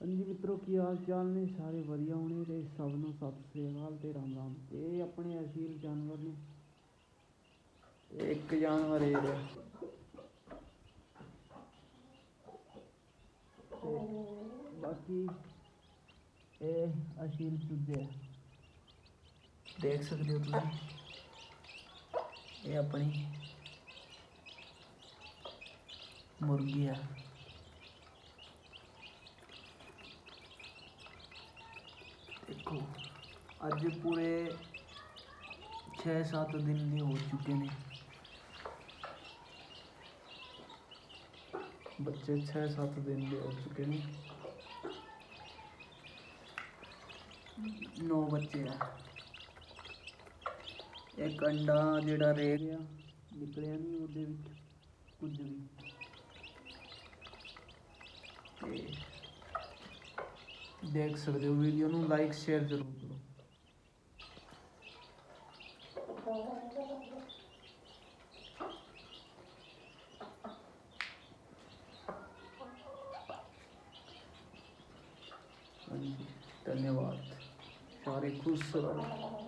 ਹਾਂਜੀ ਮਿੱਤਰੋ, ਕੀ ਹਾਲ ਚਾਲ ਨੇ? ਸਾਰੇ ਵਧੀਆ ਹੋਣੇ ਤੇ ਸਭ ਨੂੰ ਸਤਿ ਸ੍ਰੀ ਅਕਾਲ ਤੇ ਰਾਮ ਰਾਮ। ਇਹ ਆਪਣੇ ਅਸੀਲ ਜਾਨਵਰ ਨੇ। ਇੱਕ ਜਾਨਵਰ ਇਹ ਰਿਹਾ ਤੇ ਬਾਕੀ ਇਹ ਅਸੀਲ ਚੂਜੇ ਆ, ਦੇਖ ਸਕਦੇ ਹੋ ਤੁਸੀਂ। ਇਹ ਆਪਣੀ ਮੁਰਗੀ ਆ। ਦੇਖੋ, ਅੱਜ ਪੂਰੇ 6-7 ਦਿਨ ਦੇ ਹੋ ਚੁੱਕੇ ਨੇ ਬੱਚੇ। 6-7 ਦਿਨ ਦੇ ਹੋ ਚੁੱਕੇ ਨੇ। 9 ਬੱਚੇ ਆ। ਇੱਕ ਅੰਡਾ ਜਿਹੜਾ ਰਹਿ ਗਿਆ, ਨਿਕਲਿਆ ਨਹੀਂ ਉਹਦੇ ਵਿੱਚ ਕੁਝ ਵੀ। ਤੇ ਦੇਖ ਸਕਦੇ ਹੋ। ਵੀਡੀਓ ਨੂੰ ਲਾਈਕ ਸ਼ੇਅਰ ਜ਼ਰੂਰ ਕਰੋ। ਹਾਂਜੀ, ਧੰਨਵਾਦ। ਸਾਰੇ ਖੁਸ਼ ਰਹੋ।